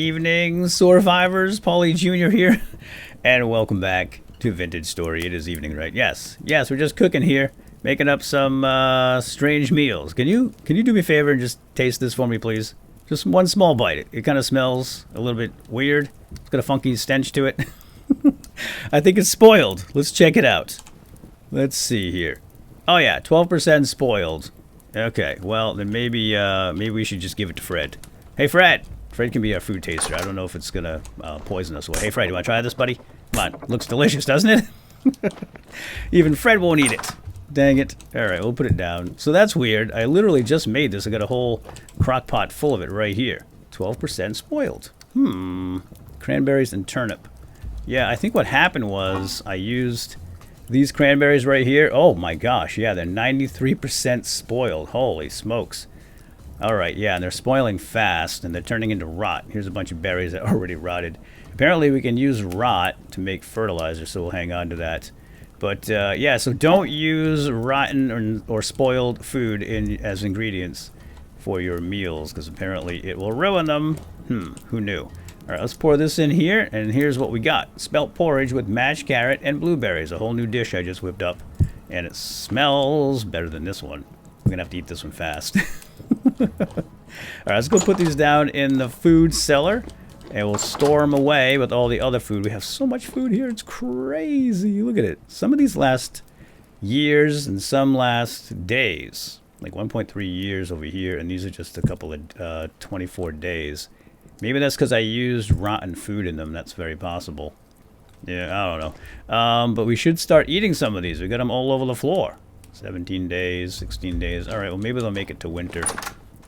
evening, survivors. Paulie Jr. here, and welcome back to Vintage Story. It is evening, right? Yes, we're just cooking here, making up some strange meals. Can you do me a favor and just taste this for me, please? Just one small bite. It kind of smells a little bit weird. It's got a funky stench to it. I think it's spoiled. Let's check it out. Let's see here. Oh yeah, 12% spoiled. Okay, well then maybe we should just give it to Fred. Hey Fred! Fred can be our food taster. I don't know if it's gonna poison us away. Hey Fred, you wanna try this, buddy? Come on, looks delicious, doesn't it? Even Fred won't eat it. Dang it. Alright, we'll put it down. So that's weird. I literally just made this. I got a whole crock pot full of it right here. 12% spoiled. Cranberries and turnip. Yeah, I think what happened was I used these cranberries right here. Oh my gosh, yeah, they're 93% spoiled. Holy smokes. Alright, yeah, and they're spoiling fast, and they're turning into rot. Here's a bunch of berries that already rotted. Apparently we can use rot to make fertilizer, so we'll hang on to that. But, yeah, so don't use rotten or spoiled food as ingredients for your meals, because apparently it will ruin them. Who knew? Alright, let's pour this in here, and here's what we got. Spelt porridge with mashed carrot and blueberries. A whole new dish I just whipped up. And it smells better than this one. We're gonna have to eat this one fast. Alright, let's go put these down in the food cellar. And we'll store them away with all the other food. We have so much food here, it's crazy. Look at it. Some of these last years and some last days. Like 1.3 years over here, and these are just a couple of 24 days. Maybe that's because I used rotten food in them. That's very possible. Yeah, I don't know. But we should start eating some of these. We got them all over the floor. 17 days, 16 days. All right, well, maybe they'll make it to winter.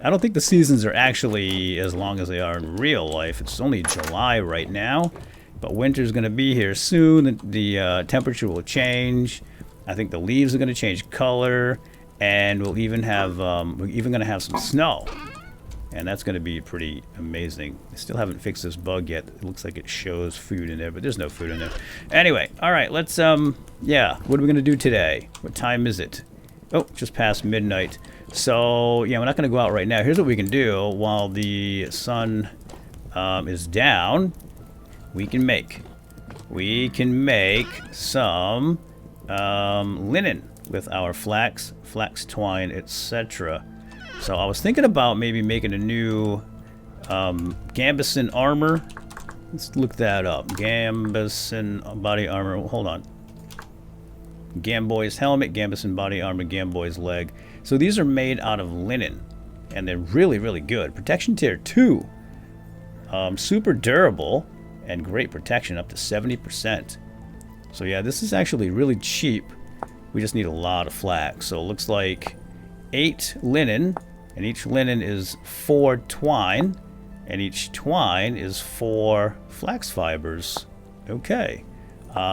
I don't think the seasons are actually as long as they are in real life. It's only July right now. But winter's going to be here soon. The temperature will change. I think the leaves are going to change color. And we'll even have, we're even going to have some snow. And that's going to be pretty amazing. I still haven't fixed this bug yet. It looks like it shows food in there, but there's no food in there. Anyway, all right, let's, yeah, what are we going to do today? What time is it? Oh, just past midnight. So, yeah, we're not going to go out right now. Here's what we can do while the sun is down. We can make some linen with our flax twine, etc. So I was thinking about maybe making a new Gambeson armor. Let's look that up. Gambeson body armor. Hold on. Gamboy's helmet, Gambeson body armor, Gamboy's leg. So these are made out of linen, and they're really, really good. Protection tier 2. Super durable and great protection, up to 70%. So yeah, this is actually really cheap. We just need a lot of flax. So it looks like 8 linen, and each linen is 4 twine, and each twine is 4 flax fibers. Okay,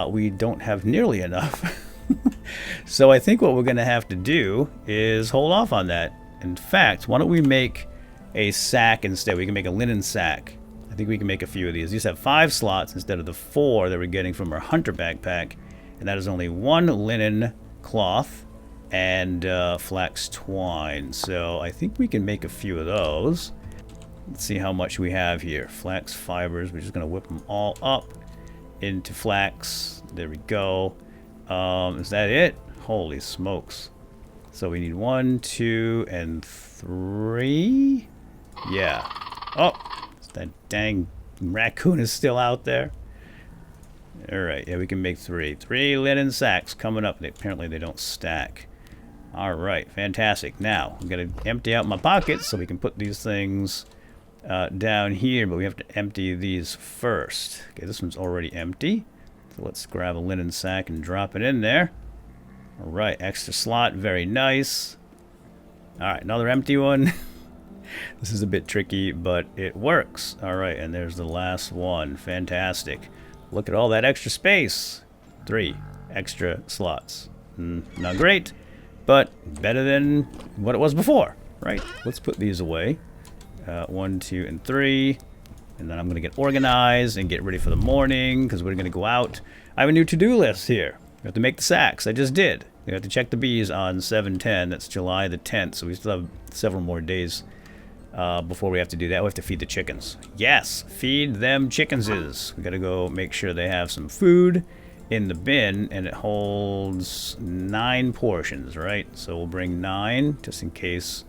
we don't have nearly enough. So I think what we're going to have to do is hold off on that. In fact, why don't we make a sack instead? We can make a linen sack. I think we can make a few of these. These have 5 slots instead of the 4 that we're getting from our hunter backpack, and that is only 1 linen cloth and flax twine. So I think we can make a few of those. Let's see how much we have here. Flax fibers. We're just going to whip them all up into flax. There we go. Is that it? Holy smokes. So we need 1, 2, and 3. Yeah. Oh, that dang raccoon is still out there. Alright, yeah, we can make 3. 3 linen sacks coming up. Apparently they don't stack. Alright, fantastic. Now, I'm going to empty out my pockets so we can put these things down here, but we have to empty these first. Okay, this one's already empty. So let's grab a linen sack and drop it in there. Alright, extra slot, very nice. Alright, another empty one. This is a bit tricky, but it works. Alright, and there's the last one. Fantastic. Look at all that extra space. 3 extra slots. Not great, but better than what it was before. Right, let's put these away. 1, 2, and 3. And then I'm going to get organized and get ready for the morning because we're going to go out. I have a new to-do list here. We have to make the sacks. I just did. We have to check the bees on 7/10. That's July the 10th. So we still have several more days before we have to do that, we have to feed the chickens. Yes, feed them chickenses. We gotta go make sure they have some food in the bin, and it holds 9 portions, right? So we'll bring 9 just in case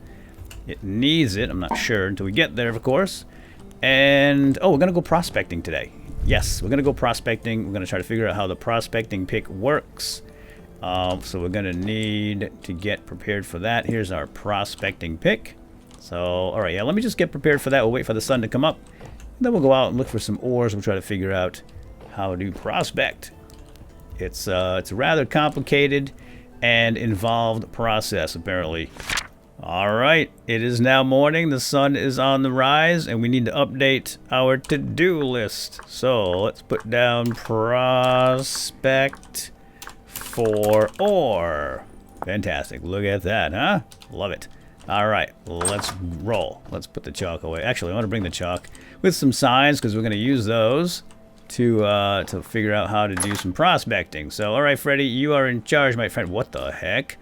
it needs it. I'm not sure until we get there, of course. And oh, we're gonna go prospecting today. Yes, we're gonna go prospecting. We're gonna try to figure out how the prospecting pick works. So we're gonna need to get prepared for that. Here's our prospecting pick. So, all right, yeah, let me just get prepared for that. We'll wait for the sun to come up. Then we'll go out and look for some ores. We'll try to figure out how to prospect. It's a rather complicated and involved process, apparently. All right, it is now morning. The sun is on the rise, and we need to update our to-do list. So let's put down prospect for ore. Fantastic. Look at that, huh? Love it. All right, let's roll. Let's put the chalk away. Actually, I want to bring the chalk with some signs because we're going to use those to figure out how to do some prospecting. So, all right, Freddy, you are in charge, my friend. What the heck?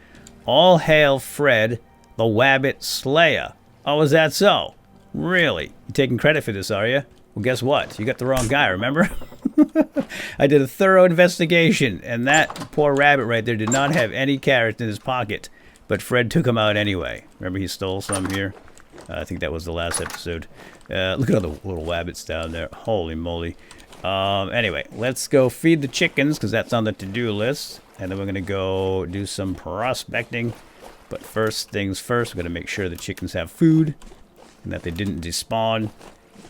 All hail Fred, the Wabbit Slayer. Oh, is that so? Really? You taking credit for this, are you? Well, guess what? You got the wrong guy, remember? I did a thorough investigation, and that poor rabbit right there did not have any carrots in his pocket. But Fred took him out anyway. Remember, he stole some here? I think that was the last episode. Look at all the little wabbits down there. Holy moly. Anyway, let's go feed the chickens, because that's on the to-do list. And then we're going to go do some prospecting. But first things first, we're going to make sure the chickens have food and that they didn't despawn.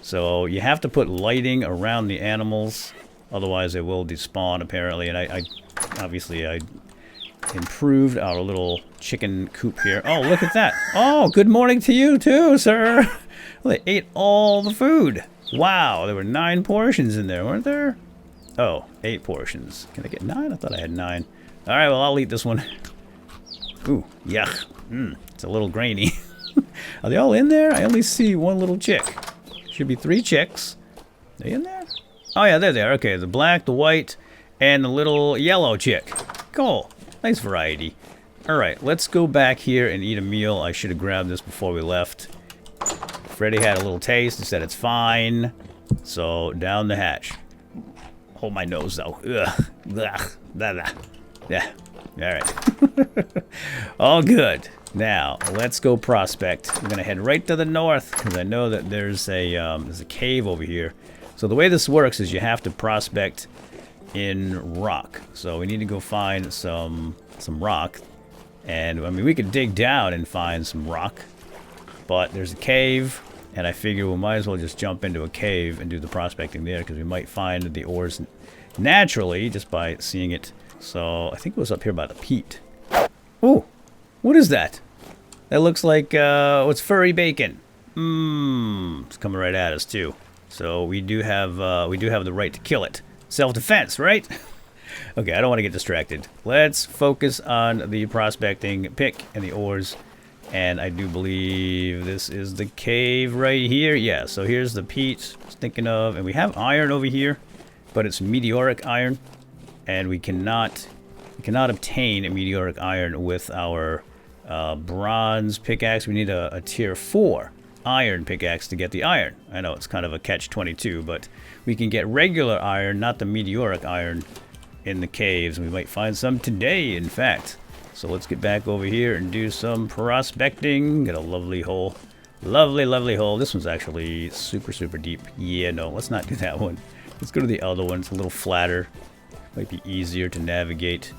So you have to put lighting around the animals. Otherwise, they will despawn, apparently. And I obviously improved our little chicken coop here. Oh, look at that. Oh, good morning to you too, sir. Well, they ate all the food. Wow, there were 9 portions in there, weren't there? Oh, 8 portions. Can I get 9? I thought I had 9. All right, well, I'll eat this one. Ooh, yuck. It's a little grainy. Are they all in there? I only see one little chick. Should be 3 chicks. Are they in there? Oh, yeah, they're there. Okay, the black, the white, and the little yellow chick. Cool. Nice variety. Alright, let's go back here and eat a meal. I should have grabbed this before we left. Freddy had a little taste and said it's fine. So, down the hatch. Hold my nose, though. Ugh. Ugh. Blah, blah. Yeah. Alright. All good. Now, let's go prospect. We're going to head right to the north, because I know that there's a cave over here. So the way this works is you have to prospect in rock. So we need to go find some rock. And I mean, we could dig down and find some rock, but there's a cave, and I figure we might as well just jump into a cave and do the prospecting there, because we might find the ores naturally just by seeing it. So I think it was up here by the peat. Oh, what is that? That looks like it's furry bacon. It's coming right at us too. So we do have the right to kill it. Self-defense, right? Okay, I don't want to get distracted. Let's focus on the prospecting pick and the ores. And I do believe this is the cave right here. Yeah, so here's the peat I was thinking of. And we have iron over here, but it's meteoric iron. And we cannot obtain a meteoric iron with our bronze pickaxe. We need a tier 4 iron pickaxe to get the iron. I know it's kind of a catch-22, but we can get regular iron, not the meteoric iron, in the caves. We might find some today, in fact. So let's get back over here and do some prospecting. Get a lovely hole. Lovely, lovely hole. This one's actually super, super deep. Yeah, no, let's not do that one. Let's go to the other one. It's a little flatter. Might be easier to navigate.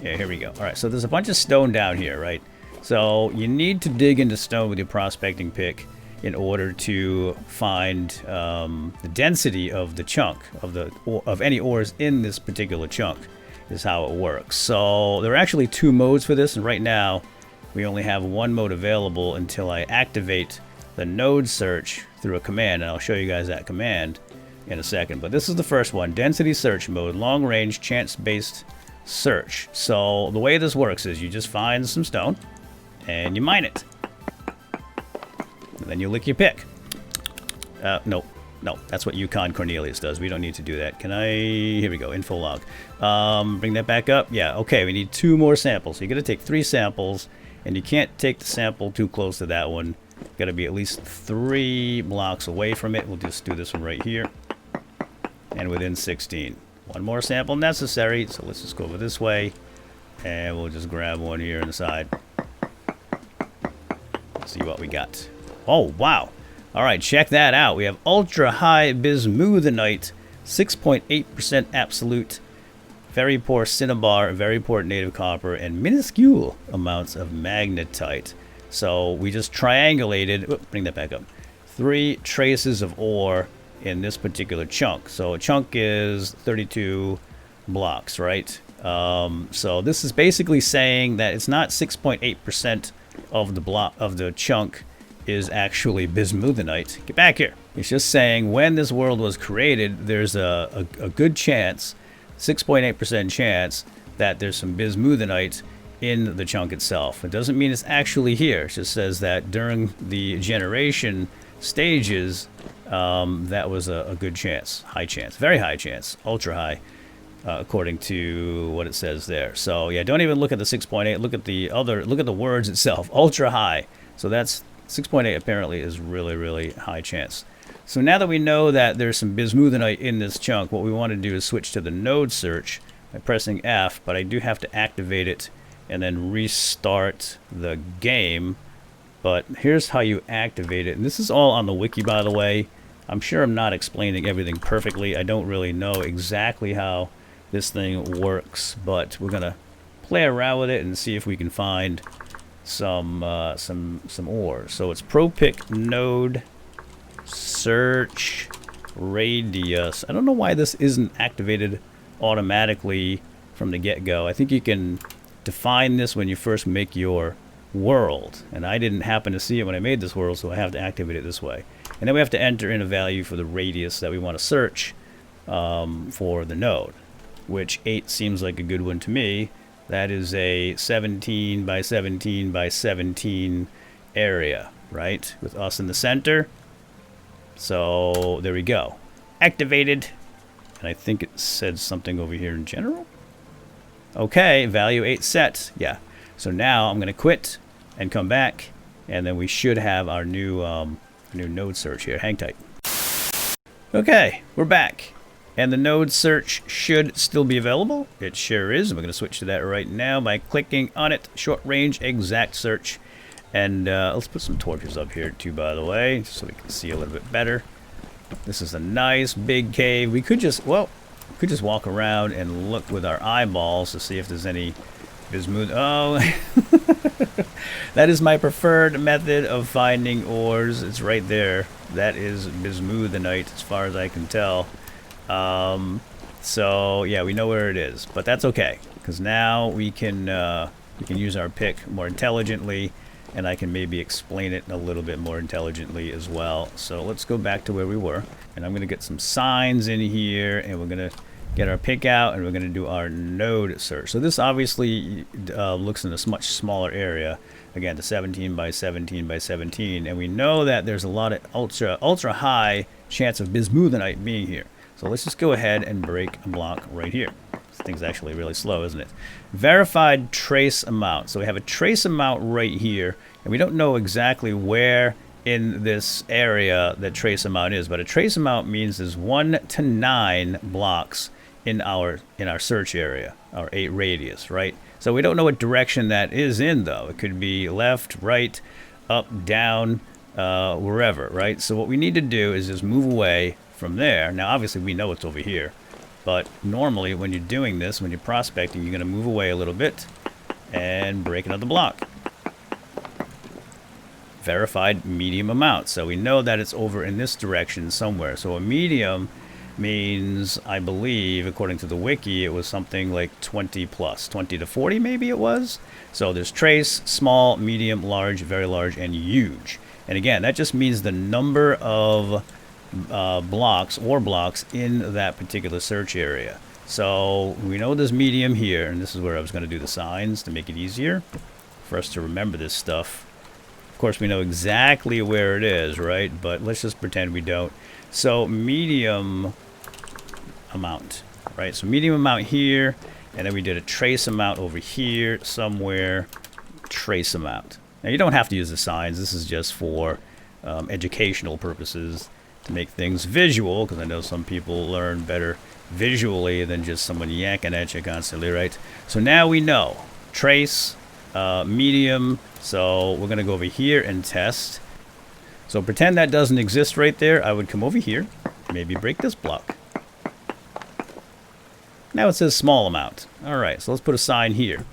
Yeah, here we go. All right, so there's a bunch of stone down here, right? So you need to dig into stone with your prospecting pick in order to find the density of the chunk of any ores in this particular chunk is how it works. So there are actually 2 modes for this, and right now we only have 1 mode available until I activate the node search through a command, and I'll show you guys that command in a second. But this is the first one, density search mode, long range chance-based search. So the way this works is you just find some stone and you mine it. And then you lick your pick. No, that's what Yukon Cornelius does. We don't need to do that. Can I? Here we go, info log. Bring that back up. Yeah, okay, we need 2 more samples. So you're going to take 3 samples, and you can't take the sample too close to that one Got to be at least 3 blocks away from it. We'll just do this one right here. And within 16. One more sample necessary, so let's just go over this way. And we'll just grab one here on the side. See what we got. Oh, wow. All right, check that out. We have ultra high bismuthenite, 6.8% absolute, very poor cinnabar, very poor native copper, and minuscule amounts of magnetite. So we just triangulated, bring that back up, 3 traces of ore in this particular chunk. So a chunk is 32 blocks, right? So this is basically saying that it's not 6.8% of the block of the chunk is actually bismuthenite. Get back here. It's just saying when this world was created, there's a good chance, 6.8% chance, that there's some bismuthenite in the chunk itself. It doesn't mean it's actually here. It just says that during the generation stages, that was a good chance, high chance, very high chance, ultra high, according to what it says there. So yeah, don't even look at the 6.8. Look at the other. Look at the words itself. Ultra high. So that's 6.8. Apparently, is really high chance. So now that we know that there's some bismuthenite in this chunk, what we want to do is switch to the node search by pressing F. But I do have to activate it and then restart the game. But here's how you activate it. And this is all on the wiki, by the way. I'm sure I'm not explaining everything perfectly. I don't really know exactly how this thing works, but we're gonna play around with it and see if we can find some ore. So it's propic node search radius. I don't know why this isn't activated automatically from the get-go. I think you can define this when you first make your world, and I didn't happen to see it when I made this world, so I have to activate it this way. And then we have to enter in a value for the radius that we want to search for the node, which 8 seems like a good one to me. That is a 17 by 17 by 17 area, right? With us in the center. So there we go. Activated. And I think it said something over here in general. Okay, value 8 set. Yeah. So now I'm going to quit and come back, and then we should have our new node search here. Hang tight. Okay, we're back. And the node search should still be available. It sure is. We're going to switch to that right now by clicking on it. Short range exact search. And let's put some torches up here too, by the way, so we can see a little bit better. This is a nice big cave. We could just, well, walk around and look with our eyeballs to see if there's any bismuth. Oh, that is my preferred method of finding ores. It's right there. That is bismuthenite, as far as I can tell. So yeah, we know where it is, but that's okay, because now we can use our pick more intelligently, and I can maybe explain it a little bit more intelligently as well. So let's go back to where we were, and I'm going to get some signs in here, and we're going to get our pick out, and we're going to do our node search. So this obviously looks in a much smaller area. Again, the 17 by 17 by 17, and we know that there's a lot of ultra high chance of bismuthenite being here. So let's just go ahead and break a block right here. This thing's actually really slow, isn't it? Verified trace amount. So we have a trace amount right here, and we don't know exactly where in this area that trace amount is, but a trace amount means there's 1 to 9 blocks in our search area, our 8 radius, right? So we don't know what direction that is in, though. It could be left, right, up, down, wherever, right? So what we need to do is just move away from there. Now obviously we know it's over here, but normally when you're doing this, when you're prospecting, you're going to move away a little bit and break another block. Verified medium amount. So we know that it's over in this direction somewhere. So a medium means, I believe, according to the wiki, it was something like 20 plus, 20 to 40 maybe it was. So there's trace, small, medium, large, very large, and huge. And again, that just means the number of blocks in that particular search area. So we know there's medium here, and this is where I was going to do the signs to make it easier for us to remember this stuff. Of course, we know exactly where it is, right? But let's just pretend we don't. So medium amount, right? So medium amount here, and then we did a trace amount over here somewhere. Trace amount. Now, you don't have to use the signs. This is just for educational purposes, to make things visual, because I know some people learn better visually than just someone yanking at you constantly, right? So now we know. Trace, medium, so we're going to go over here and test. So pretend that doesn't exist right there. I would come over here, maybe break this block. Now it says small amount. All right, so let's put a sign here.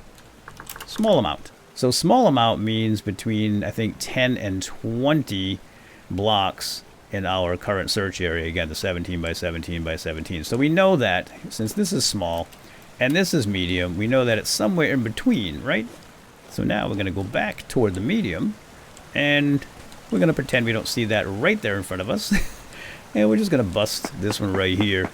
Small amount. So small amount means between, I think, 10 and 20 blocks in our current search area. Again, the 17 by 17 by 17. So we know that since this is small and this is medium, we know that it's somewhere in between, right? So now we're going to go back toward the medium, and we're going to pretend we don't see that right there in front of us. And we're just going to bust this one right here.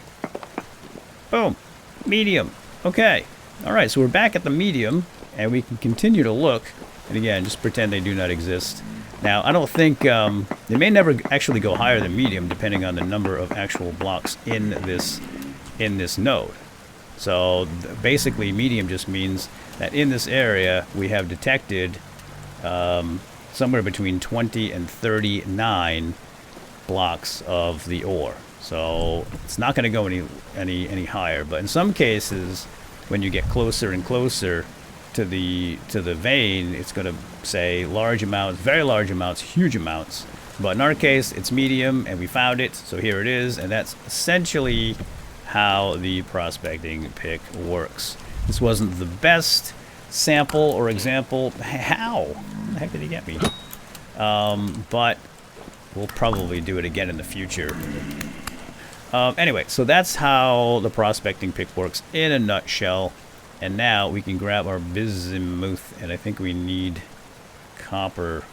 Boom. Medium. Okay. All right, so we're back at the medium, and we can continue to look. And again, just pretend they do not exist. Now, I don't think, they may never actually go higher than medium, depending on the number of actual blocks in this node. So basically, medium just means that in this area, we have detected somewhere between 20 and 39 blocks of the ore. So it's not going to go any higher. But in some cases, when you get closer and closer to the vein, it's going to say large amounts, very large amounts, huge amounts. But in our case, it's medium, and we found it, so here it is. And that's essentially how the prospecting pick works. This wasn't the best sample or example. How the heck did he get me? But we'll probably do it again in the future. Anyway, so that's how the prospecting pick works in a nutshell. And now we can grab our bismuth, and I think we need copper.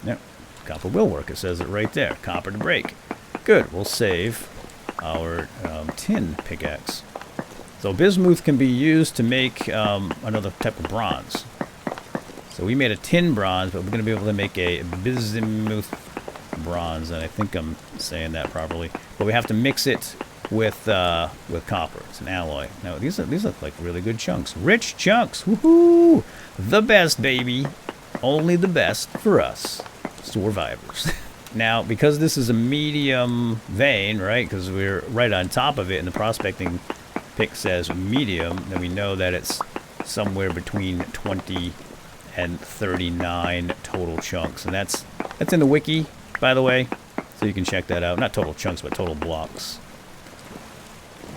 Yep, copper will work. It says it right there. Copper to break. Good. We'll save our tin pickaxe. So bismuth can be used to make another type of bronze. So we made a tin bronze, but we're going to be able to make a bismuth bronze, and I think I'm saying that properly. But we have to mix it with copper. It's an alloy. Now these look like really good chunks. Rich chunks. Woohoo! The best, baby. Only the best for us survivors. Now, because this is a medium vein, right? Because we're right on top of it, and the prospecting pick says medium, then we know that it's somewhere between 20 and 39 total chunks, and that's in the wiki, by the way, so you can check that out. Not total chunks, but total blocks.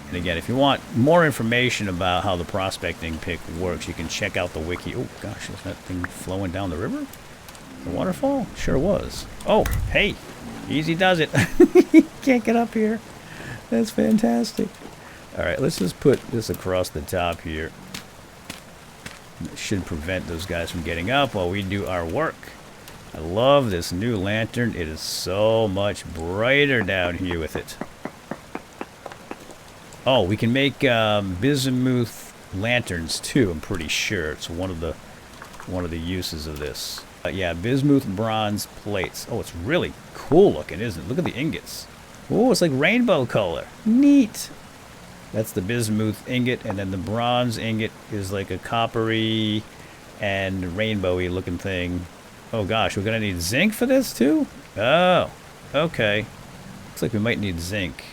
And again, if you want more information about how the prospecting pick works, you can check out the wiki. Oh gosh, is that thing flowing down the river? The waterfall? Sure was. Oh, hey, easy does it. Can't get up here. That's fantastic. All right, let's just put this across the top here. It should prevent those guys from getting up while we do our work. I love this new lantern. It is so much brighter down here with it. Oh, we can make bismuth lanterns too. I'm pretty sure it's one of the uses of this. Yeah, bismuth bronze plates. Oh, it's really cool looking, isn't it? Look at the ingots. Oh, it's like rainbow color. Neat. That's the bismuth ingot, and then the bronze ingot is like a coppery and rainbowy looking thing. Oh gosh, we're gonna need zinc for this too? Oh, okay. Looks like we might need zinc.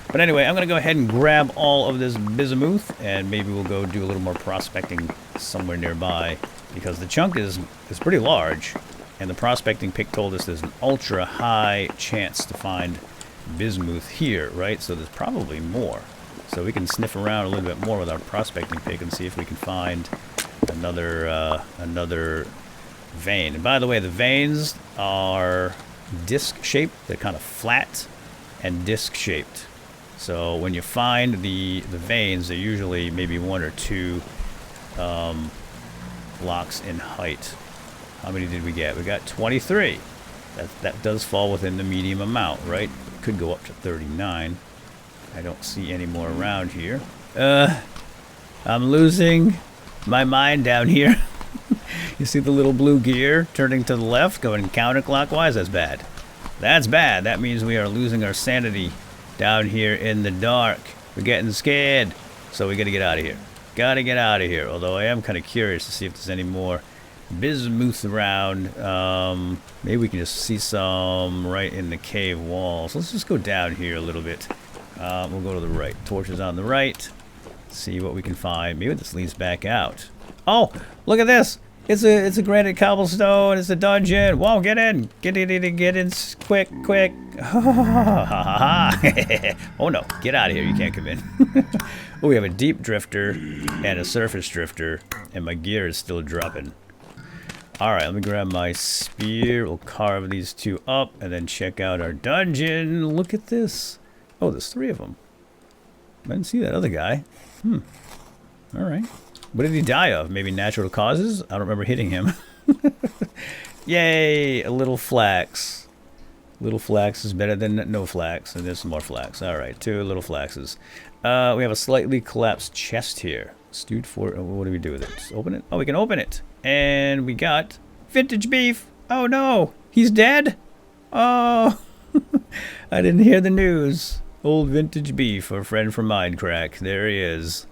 But anyway, I'm gonna go ahead and grab all of this bismuth, and maybe we'll go do a little more prospecting somewhere nearby, because the chunk is pretty large, and the prospecting pick told us there's an ultra high chance to find bismuth here, right? So there's probably more. So we can sniff around a little bit more with our prospecting pick and see if we can find another vein. And by the way, the veins are disc shaped. They're kind of flat and disc shaped. So when you find the veins, they're usually maybe 1 or 2 blocks in height. How many did we get? We got 23. That does fall within the medium amount, right? It could go up to 39. I don't see any more around here. I'm losing my mind down here. You see the little blue gear turning to the left, going counterclockwise? That's bad. That's bad. That means we are losing our sanity down here in the dark. We're getting scared. So we gotta get out of here. Gotta get out of here. Although I am kind of curious to see if there's any more bismuth around. Maybe we can just see some right in the cave wall. So let's just go down here a little bit. We'll go to the right. Torches on the right. See what we can find. Maybe this leads back out. Oh, look at this! It's a granite cobblestone. It's a dungeon. Whoa, get in! Get in! Quick! Oh no! Get out of here! You can't come in. Oh, we have a deep drifter and a surface drifter, and my gear is still dropping. All right, let me grab my spear. We'll carve these two up, and then check out our dungeon. Look at this! Oh, there's 3 of them. I didn't see that other guy. All right. What did he die of? Maybe natural causes? I don't remember hitting him. Yay! A little flax. Little flax is better than no flax. And there's some more flax. All right, 2 little flaxes. We have a slightly collapsed chest here. Stewed for... what do we do with it? Just open it? Oh, we can open it. And we got vintage beef. Oh, no. He's dead? Oh. I didn't hear the news. Old vintage beef, our friend from Minecraft. There he is.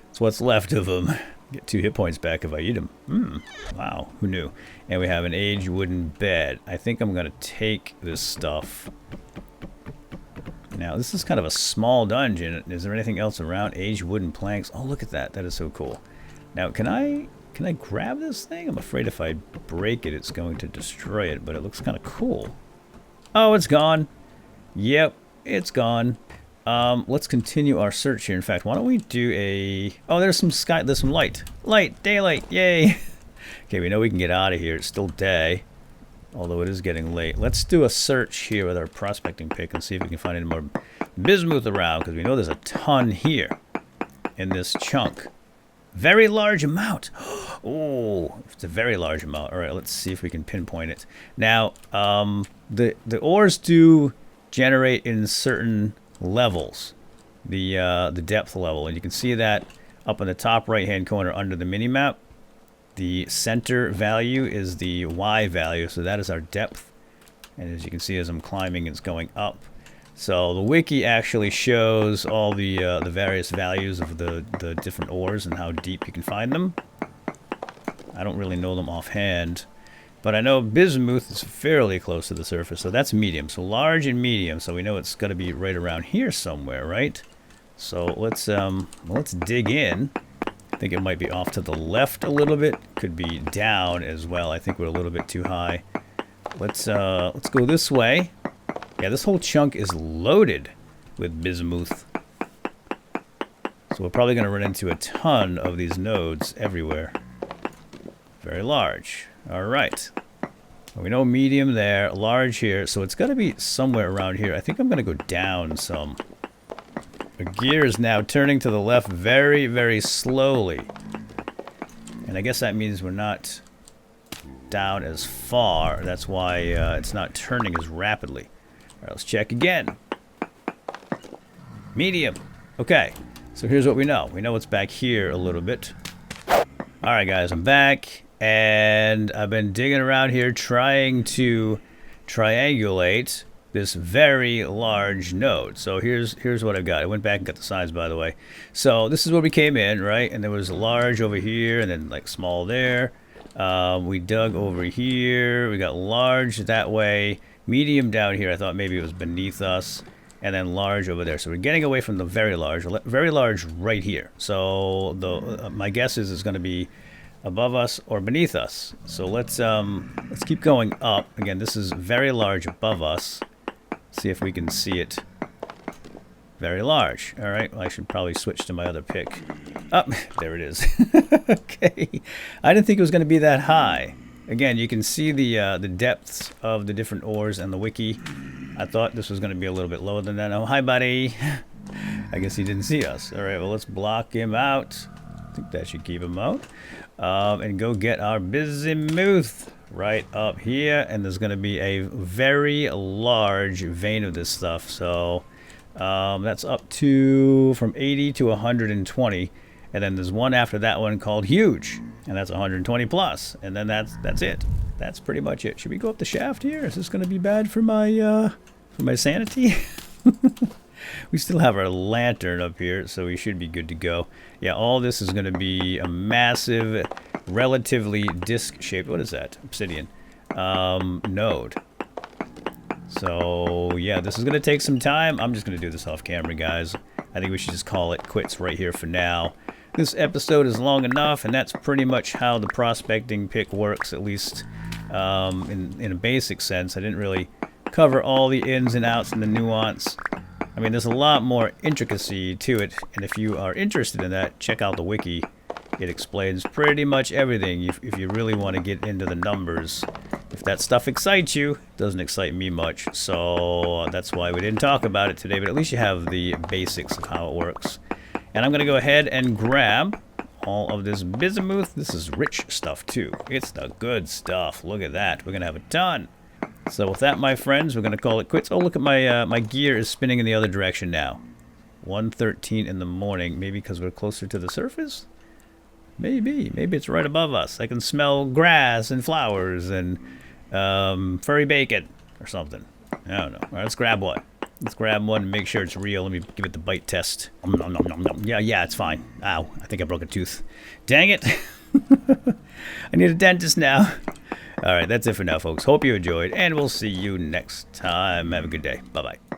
It's what's left of him. Get 2 hit points back if I eat him. Wow, who knew? And we have an aged wooden bed. I think I'm going to take this stuff. Now, this is kind of a small dungeon. Is there anything else around? Aged wooden planks. Oh, look at that. That is so cool. Now, can I grab this thing? I'm afraid if I break it, it's going to destroy it, but it looks kind of cool. Oh, it's gone. Yep, it's gone. Let's continue our search here. In fact, why don't we do a... oh, there's some sky, there's some light. Light, daylight, yay. Okay, we know we can get out of here. It's still day, although it is getting late. Let's do a search here with our prospecting pick and see if we can find any more bismuth around, because we know there's a ton here in this chunk. Very large amount. Oh, it's a very large amount. All right, let's see if we can pinpoint it. Now, the ores do generate in certain levels, the depth level, and you can see that up in the top right hand corner under the mini map. The center value is the Y value, so that is our depth, and as you can see, as I'm climbing, it's going up. So the wiki actually shows all the various values of the different ores and how deep you can find them. I don't really know them offhand, but I know bismuth is fairly close to the surface, so that's medium. So large and medium, so we know it's got to be right around here somewhere, right? So let's dig in. I think it might be off to the left a little bit. Could be down as well. I think we're a little bit too high. Let's go this way. Yeah, this whole chunk is loaded with bismuth. So we're probably going to run into a ton of these nodes everywhere. Very large. All right. We know medium there, large here, so it's got to be somewhere around here. I think I'm going to go down some. The gear is now turning to the left very, very slowly. And I guess that means we're not down as far. That's why it's not turning as rapidly. All right, let's check again. Medium. Okay, so here's what we know. We know it's back here a little bit. All right, guys, I'm back. And I've been digging around here trying to triangulate this very large node. So here's what I've got. I went back and got the size, by the way. So this is where we came in, right? And there was large over here and then like small there. We dug over here. We got large that way. Medium down here. I thought maybe it was beneath us. And then large over there. So we're getting away from the very large right here. So my guess is it's going to be above us or beneath us. So let's keep going up. Again, this is very large above us. See if we can see it. Very large. All right. Well, I should probably switch to my other pick. Oh, there it is. Okay. I didn't think it was going to be that high. Again, you can see the depths of the different ores and the wiki. I thought this was going to be a little bit lower than that. Oh, hi, buddy. I guess he didn't see us. All right. Well, let's block him out. I think that should keep him out. And go get our bismuth right up here. And there's going to be a very large vein of this stuff. So that's up to from 80 to 120. And then there's one after that one called huge. And that's 120 plus. And then that's it. That's pretty much it. Should we go up the shaft here? Is this going to be bad for my sanity? We still have our lantern up here, so we should be good to go. Yeah, all this is going to be a massive relatively disc-shaped, what is that? Obsidian. Node. So, yeah, this is going to take some time. I'm just going to do this off camera, guys. I think we should just call it quits right here for now. This episode is long enough, and that's pretty much how the prospecting pick works, at least in a basic sense. I didn't really cover all the ins and outs and the nuance. I mean, there's a lot more intricacy to it, and if you are interested in that, check out the wiki. It explains pretty much everything if you really want to get into the numbers. If that stuff excites you, it doesn't excite me much, so that's why we didn't talk about it today, but at least you have the basics of how it works. And I'm going to go ahead and grab all of this bismuth. This is rich stuff, too. It's the good stuff. Look at that. We're going to have a ton. So with that, my friends, we're going to call it quits. Oh, look at my gear is spinning in the other direction now. 1:13 in the morning. Maybe because we're closer to the surface? Maybe it's right above us. I can smell grass and flowers and furry bacon or something. I don't know. All right, let's grab one. Let's grab one and make sure it's real. Let me give it the bite test. Nom, nom, nom, nom. Yeah, it's fine. Ow, I think I broke a tooth. Dang it. I need a dentist now. All right, that's it for now, folks. Hope you enjoyed, and we'll see you next time. Have a good day. Bye-bye.